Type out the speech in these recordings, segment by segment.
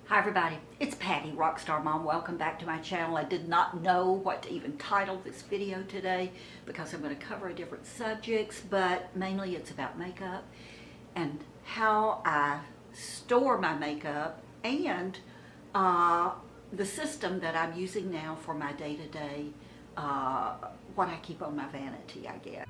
Hi everybody, it's Patty, Rockstar Mom. Welcome back to my channel. I did not know what to even title this video today because I'm going to cover different subjects, but mainly it's about makeup and how I store my makeup and the system that I'm using now for my day-to-day, what I keep on my vanity, I guess.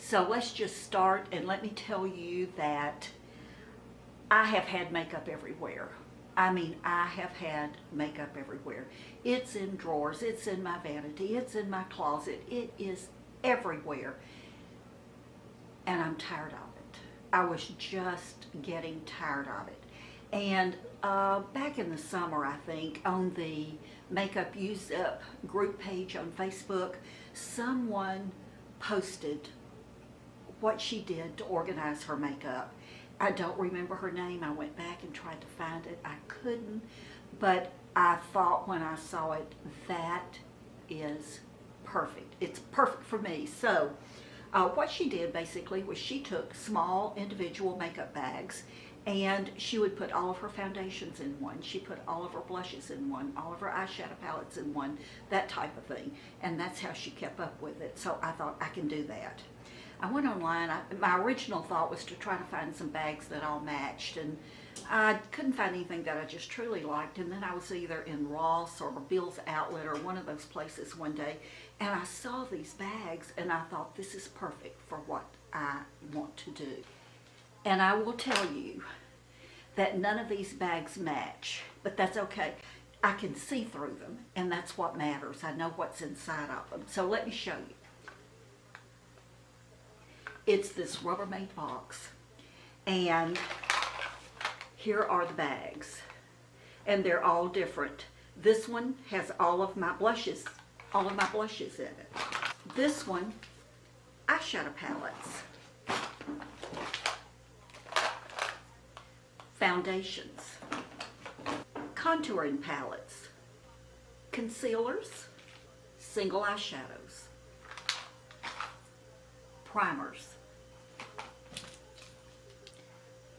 So let's just start, and let me tell you that I have had makeup everywhere. I mean, I have had makeup everywhere. It's in drawers, it's in my vanity, it's in my closet, it is everywhere. And I'm tired of it. I was just getting tired of it. And back in the summer, I think, on the Makeup Use Up group page on Facebook, someone posted what she did to organize her makeup. I don't remember her name. I went back and tried to find it. I couldn't, but I thought when I saw it, that is perfect. It's perfect for me. So what she did basically was she took small individual makeup bags and she would put all of her foundations in one. She put all of her blushes in one, all of her eyeshadow palettes in one, that type of thing. And that's how she kept up with it. So I thought, I can do that. I went online. My original thought was to try to find some bags that all matched, and I couldn't find anything that I just truly liked. And then I was either in Ross or Bill's Outlet or one of those places one day, and I saw these bags and I thought, this is perfect for what I want to do. And I will tell you that none of these bags match, but that's okay. I can see through them, and that's what matters. I know what's inside of them. So let me show you. It's this Rubbermaid box, and here are the bags, and they're all different. This one has all of my blushes in it. This one, eyeshadow palettes, foundations, contouring palettes, concealers, single eyeshadows, primers,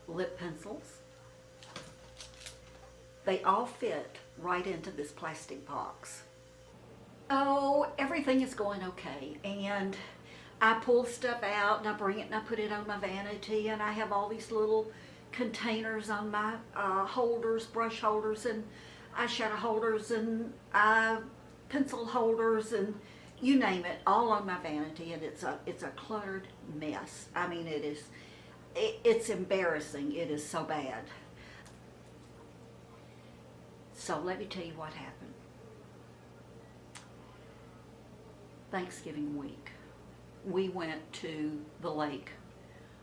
lip pencils. They all fit right into this plastic box. Oh, everything is going okay, and I pull stuff out and I bring it and I put it on my vanity, and I have all these little containers on my holders, brush holders and eyeshadow holders and pencil holders and you name it, all on my vanity, and it's a cluttered mess. I mean, it's embarrassing. It is so bad. So let me tell you what happened. Thanksgiving week, we went to the lake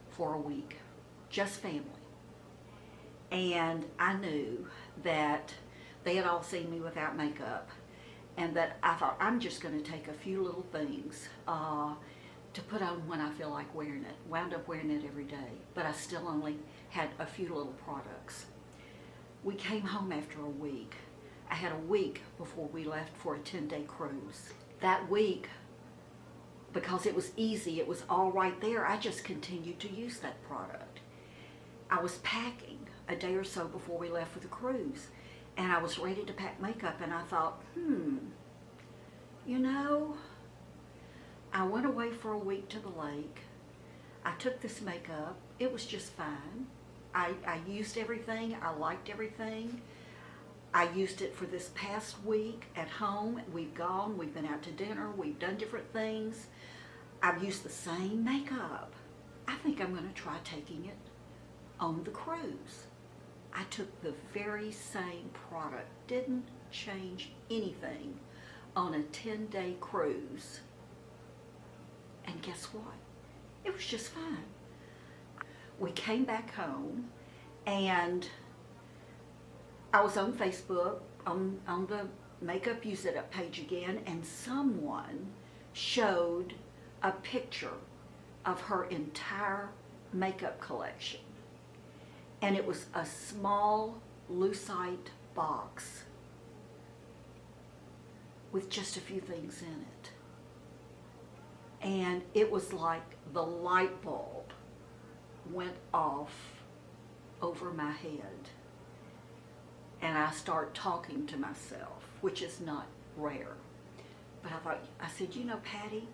for a week, just family. And I knew that they had all seen me without makeup, and that I thought, I'm just going to take a few little things to put on when I feel like wearing it. Wound up wearing it every day, but I still only had a few little products. We came home after a week. I had a week before we left for a 10-day cruise. That week, because it was easy, it was all right there, I just continued to use that product. I was packing a day or so before we left for the cruise, and I was ready to pack makeup, and I thought, you know, I went away for a week to the lake. I took this makeup. It was just fine. I used everything. I liked everything. I used it for this past week at home. We've been out to dinner, we've done different things. I've used the same makeup. I think I'm going to try taking it on the cruise. I took the very same product, didn't change anything on a 10-day cruise And guess what? It was just fine. We came back home, and I was on Facebook, on the Makeup Use It Up page again, and someone showed a picture of her entire makeup collection. And it was a small lucite box with just a few things in it. And it was like the light bulb went off over my head. And I start talking to myself, which is not rare. But I said, you know, Patty,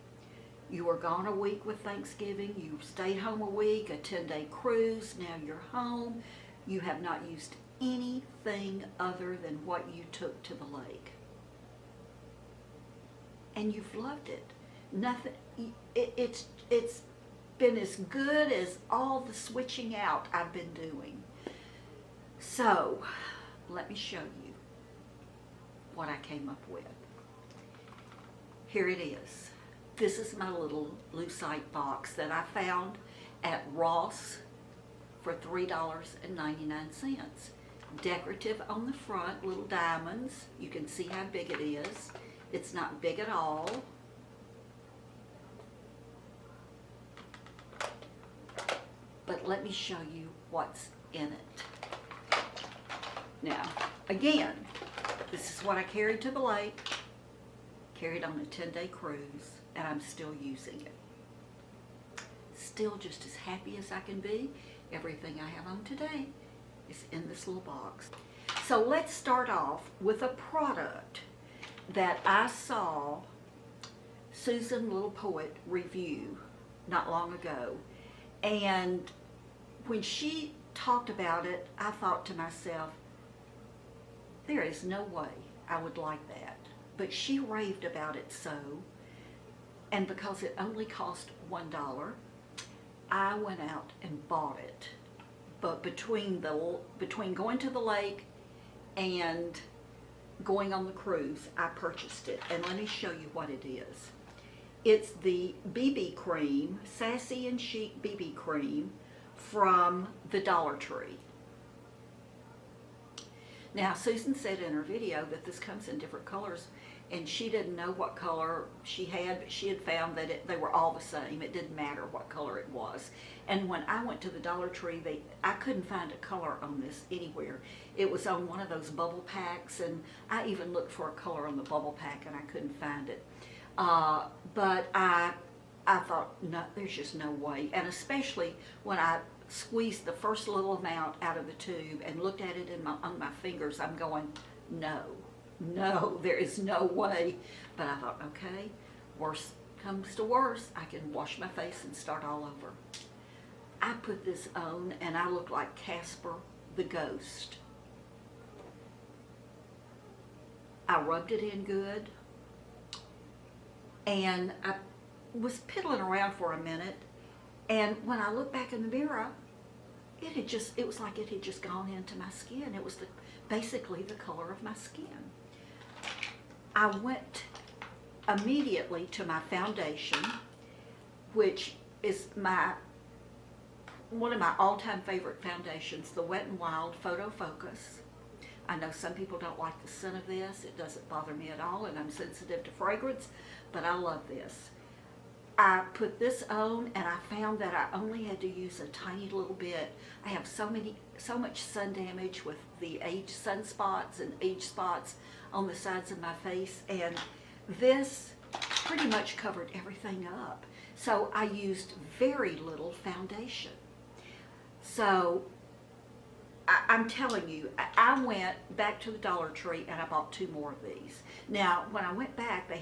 you were gone a week with Thanksgiving. You stayed home a week, a 10-day cruise. Now you're home. You have not used anything other than what you took to the lake. And you've loved it. Nothing. It's been as good as all the switching out I've been doing. So, let me show you what I came up with. Here it is. This is my little lucite box that I found at Ross for $3.99. Decorative on the front, little diamonds. You can see how big it is. It's not big at all. But let me show you what's in it. Now, again, this is what I carried to the lake, carried on a 10-day cruise, and I'm still using it. Still just as happy as I can be. Everything I have on today is in this little box. So let's start off with a product that I saw Susan Little Poet review not long ago. And when she talked about it, I thought to myself, there is no way I would like that. But she raved about it so, and because it only cost $1, I went out and bought it. But between going to the lake and going on the cruise, I purchased it. And let me show you what it is. It's the BB cream, Sassy and Chic BB cream from the Dollar Tree. Now, Susan said in her video that this comes in different colors, and she didn't know what color she had, but she had found that they were all the same. It didn't matter what color it was. And when I went to the Dollar Tree, I couldn't find a color on this anywhere. It was on one of those bubble packs, and I even looked for a color on the bubble pack, and I couldn't find it. But I thought, no, there's just no way. And especially when I squeezed the first little amount out of the tube and looked at it on my fingers, I'm going, no, there is no way. But I thought, okay, worst comes to worst, I can wash my face and start all over. I put this on and I look like Casper the Ghost. I rubbed it in good, and I was piddling around for a minute, and when I looked back in the mirror, it was like it had just gone into my skin. It was basically the color of my skin. I went immediately to my foundation, which is one of my all-time favorite foundations, the Wet n Wild Photo Focus. I know some people don't like the scent of this. It doesn't bother me at all, and I'm sensitive to fragrance, but I love this. I put this on, and I found that I only had to use a tiny little bit. I have so much sun damage with the age sunspots and age spots on the sides of my face, and this pretty much covered everything up. So I used very little foundation. So I'm telling you, I went back to the Dollar Tree and I bought 2 more of these. Now, when I went back, they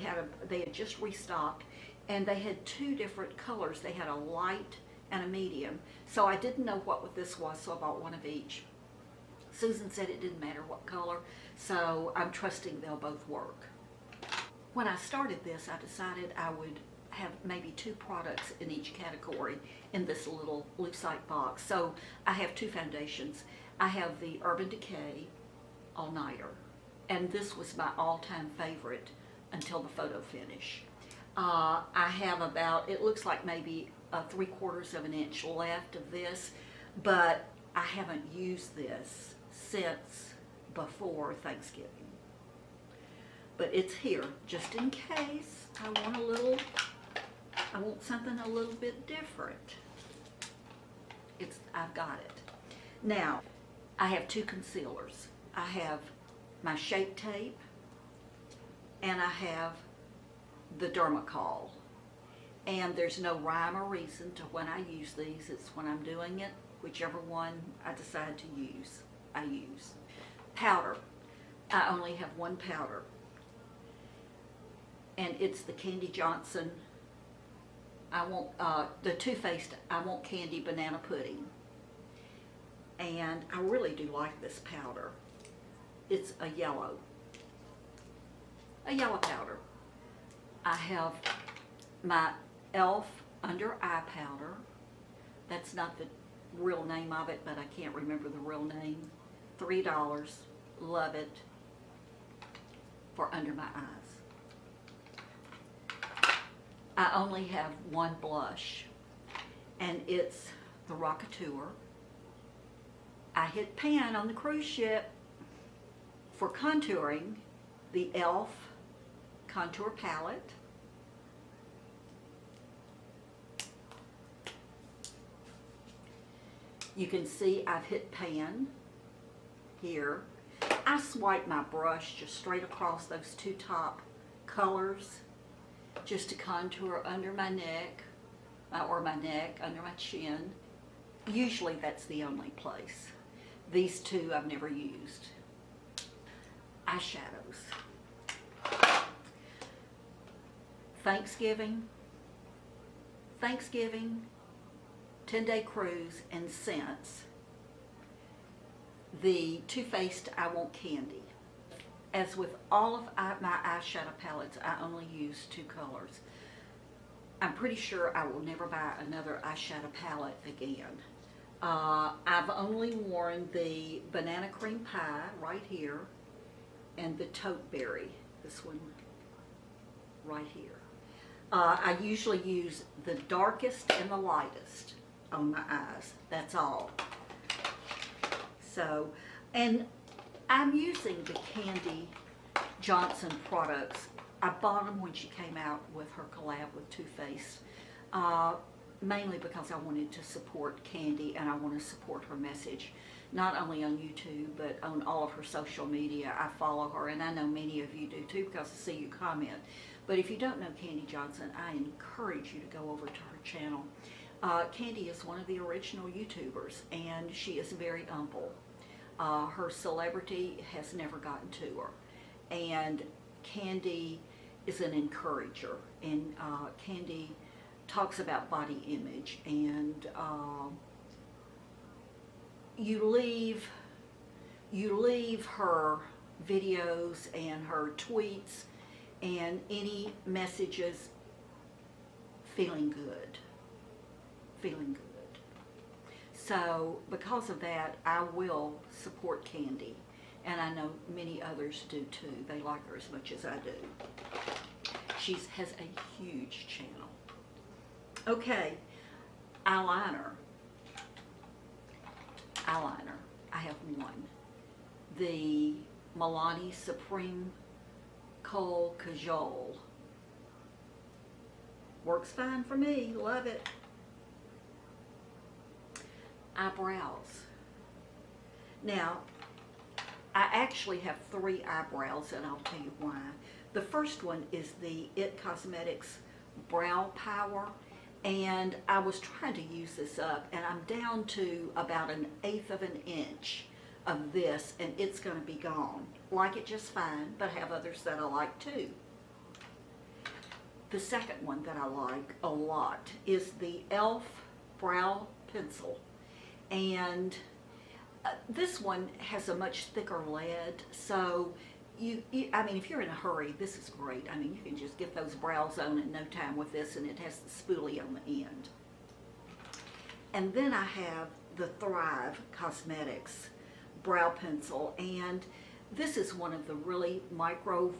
had just restocked, and they had 2 different colors. They had a light and a medium. So I didn't know what this was, so I bought 1 of each. Susan said it didn't matter what color, so I'm trusting they'll both work. When I started this, I decided I would have maybe 2 products in each category in this little lucite box. So I have 2 foundations. I have the Urban Decay All Nighter, and this was my all-time favorite until the photo finish. I have about, it looks like maybe 3/4 of an inch left of this, but I haven't used this since before Thanksgiving. But it's here just in case I want something a little bit different. I've got it. Now, I have 2 concealers. I have my Shape Tape and I have the Dermacol. And there's no rhyme or reason to when I use these. It's when I'm doing it, whichever one I decide to use, I use. Powder. I only have 1 powder. And it's the Candy Johnson, the Too Faced I Want Candy Banana Pudding. And I really do like this powder. It's a yellow powder. I have my e.l.f. Under Eye Powder. That's not the real name of it, but I can't remember the real name. $3. Love it for under my eyes. I only have 1 blush, and it's the Rockateur. I hit pan on the cruise ship for contouring, the e.l.f. Contour Palette. You can see I've hit pan here. I swipe my brush just straight across those 2 top colors just to contour under my neck, under my chin. Usually that's the only place. These 2 I've never used. Eyeshadows. Thanksgiving, 10-day cruise, and scents. The Too Faced I Want Candy. As with all of my eyeshadow palettes, I only use 2 colors. I'm pretty sure I will never buy another eyeshadow palette again. I've only worn the Banana Cream Pie right here and the Tote Berry, this one right here. I usually use the darkest and the lightest on my eyes. That's all. So, and I'm using the Candy Johnson products. I bought them when she came out with her collab with Too Faced, mainly because I wanted to support Candy and I want to support her message, not only on YouTube, but on all of her social media. I follow her, and I know many of you do too because I see you comment. But if you don't know Candy Johnson, I encourage you to go over to her channel. Candy is one of the original YouTubers, and she is very humble. Her celebrity has never gotten to her. And Candy is an encourager, and Candy talks about body image, and you leave her videos and her tweets and any messages feeling good. So because of that, I will support Candy, and I know many others do too. They like her as much as I do. She has a huge channel. Okay, eyeliner. I have 1. The Milani Supreme Kohl Kajol. Works fine for me, love it. Eyebrows. Now, I actually have 3 eyebrows, and I'll tell you why. The first one is the It Cosmetics Brow Power, and I was trying to use this up, and I'm down to about 1/8 of an inch of this, and it's going to be gone. Like it just fine, but I have others that I like too. The second one that I like a lot is the e.l.f. Brow Pencil, and this one has a much thicker lead, so I mean, if you're in a hurry, this is great. I mean, you can just get those brows on in no time with this, and it has the spoolie on the end. And then I have the Thrive Cosmetics Brow Pencil, and this is one of the really micro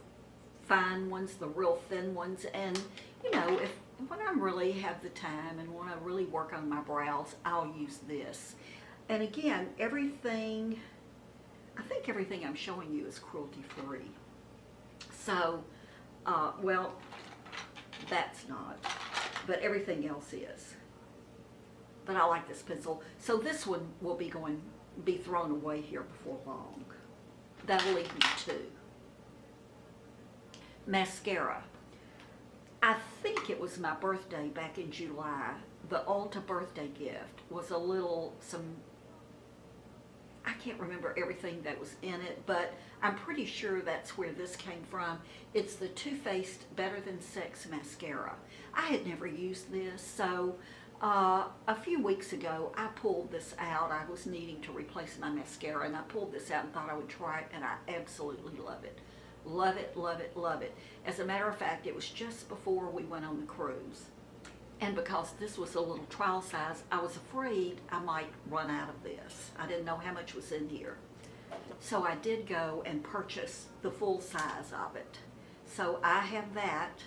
fine ones, the real thin ones, and you know, when I really have the time and want to really work on my brows, I'll use this. And again, everything, I think everything I'm showing you is cruelty free. So, well, that's not, but everything else is. But I like this pencil. So this one will be thrown away here before long. That'll leave me two. Mascara. I think it was my birthday back in July. The Ulta birthday gift was I can't remember everything that was in it, but I'm pretty sure that's where this came from. It's the Too Faced Better Than Sex Mascara. I had never used this, so a few weeks ago I pulled this out. I was needing to replace my mascara, and I pulled this out and thought I would try it, and I absolutely love it. Love it, love it, love it. As a matter of fact, it was just before we went on the cruise. And because this was a little trial size, I was afraid I might run out of this. I didn't know how much was in here. So I did go and purchase the full size of it. So I have that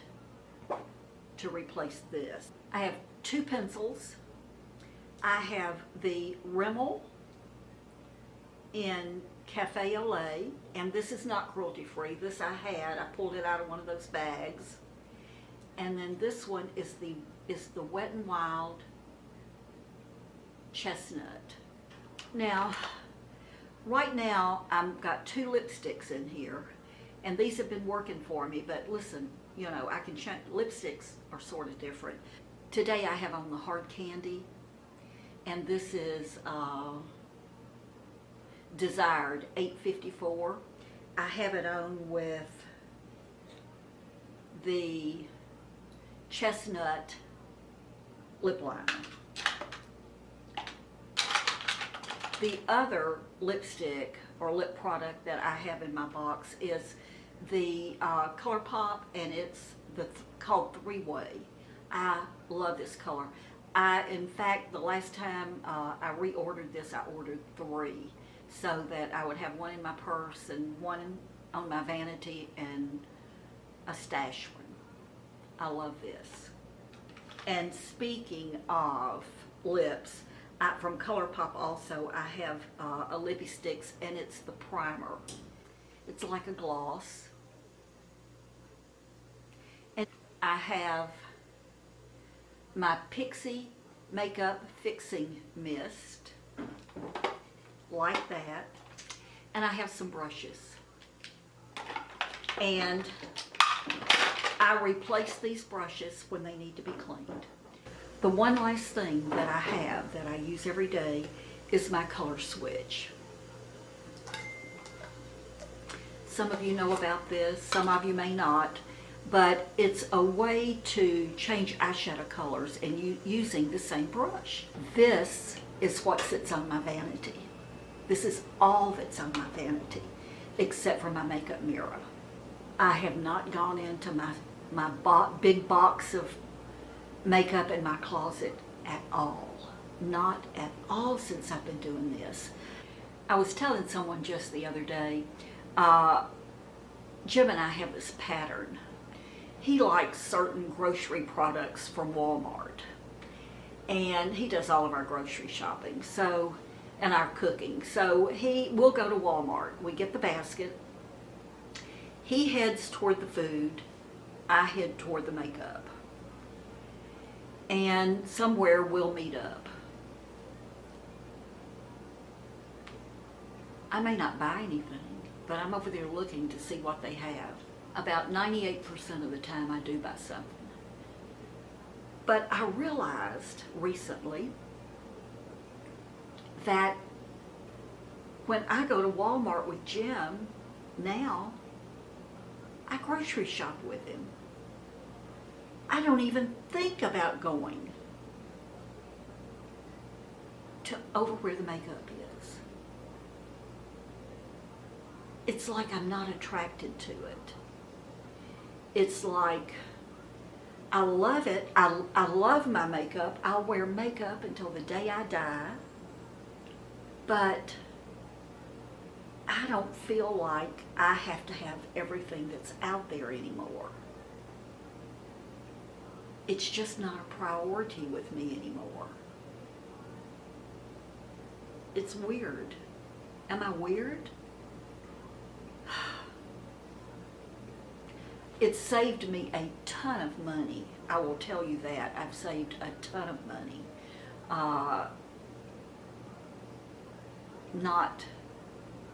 to replace this. I have two pencils. I have the Rimmel in Cafe au Lait, and this is not cruelty free. This I pulled it out of one of those bags. And then this one is the Wet n Wild Chestnut. Now, right now I've got two lipsticks in here, and these have been working for me, but listen, you know, I can change. Lipsticks are sort of different. Today I have on the Hard Candy, and this is Desired 854. I have it on with the Chestnut lip liner. The other lipstick or lip product that I have in my box is the ColourPop, and it's called Three Way. I love this color. In fact, the last time I reordered this, I ordered 3 so that I would have one in my purse and one on my vanity and a stash one. I love this. And speaking of lips, from ColourPop also, I have a Lippy Sticks, and it's the primer. It's like a gloss. And I have my Pixie Makeup Fixing Mist, like that. And I have some brushes. And I replace these brushes when they need to be cleaned. The one last thing that I have that I use every day is my color switch. Some of you know about this, some of you may not, but it's a way to change eyeshadow colors and using the same brush. This is what sits on my vanity. This is all that's on my vanity, except for my makeup mirror. I have not gone into my big box of makeup in my closet at all. Not at all since I've been doing this. I was telling someone just the other day, Jim and I have this pattern. He likes certain grocery products from Walmart, and he does all of our grocery shopping, so, and our cooking. So we'll go to Walmart, we get the basket, he heads toward the food, I head toward the makeup. And somewhere we'll meet up. I may not buy anything, but I'm over there looking to see what they have. About 98% of the time I do buy something. But I realized recently that when I go to Walmart with Jim now, I grocery shop with him. I don't even think about going to over where the makeup is. It's like I'm not attracted to it. It's like, I love it. I love my makeup. I'll wear makeup until the day I die. But I don't feel like I have to have everything that's out there anymore. It's just not a priority with me anymore. It's weird. Am I weird? It's saved me a ton of money. I will tell you that. I've saved a ton of money. Not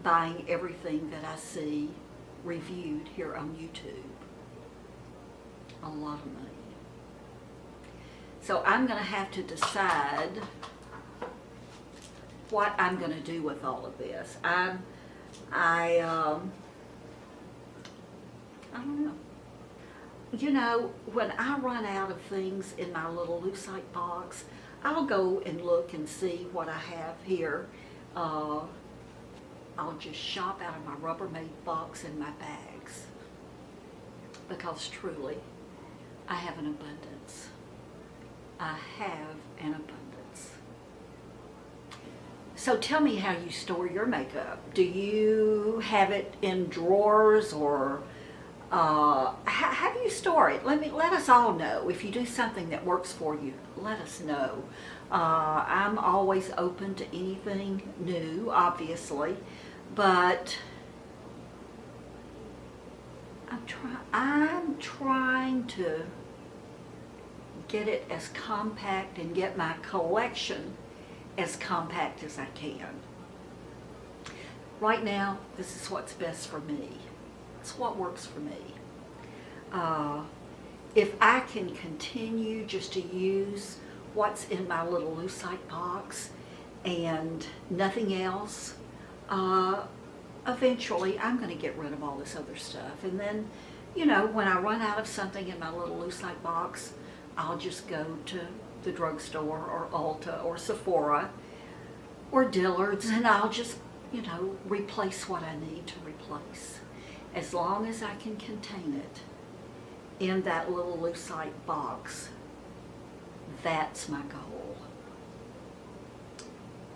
buying everything that I see reviewed here on YouTube. A lot of money. So I'm going to have to decide what I'm going to do with all of this. I don't know. You know, when I run out of things in my little Lucite box, I'll go and look and see what I have here. I'll just shop out of my Rubbermaid box and my bags. Because truly, I have an abundance. I have an abundance. So tell me how you store your makeup. Do you have it in drawers, or how do you store it? Let us all know. If you do something that works for you, let us know. I'm always open to anything new, obviously, but I'm trying to get it as compact and get my collection as compact as I can. Right now, this is what's best for me. It's what works for me. If I can continue just to use what's in my little Lucite box and nothing else, eventually I'm going to get rid of all this other stuff. And then, you know, when I run out of something in my little Lucite box, I'll just go to the drugstore or Ulta or Sephora or Dillard's, and I'll just, you know, replace what I need to replace. As long as I can contain it in that little Lucite box, that's my goal.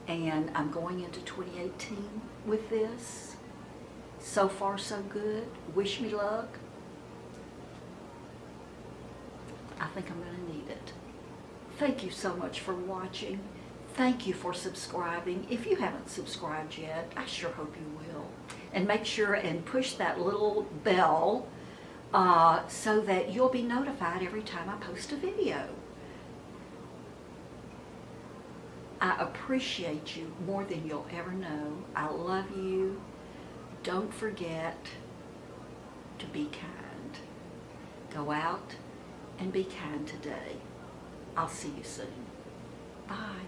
And I'm going into 2018 with this. So far, so good. Wish me luck. I think I'm going to need it. Thank you so much for watching. Thank you for subscribing. If you haven't subscribed yet, I sure hope you will. And make sure and push that little bell so that you'll be notified every time I post a video. I appreciate you more than you'll ever know. I love you. Don't forget to be kind. Go out and be kind today. I'll see you soon. Bye.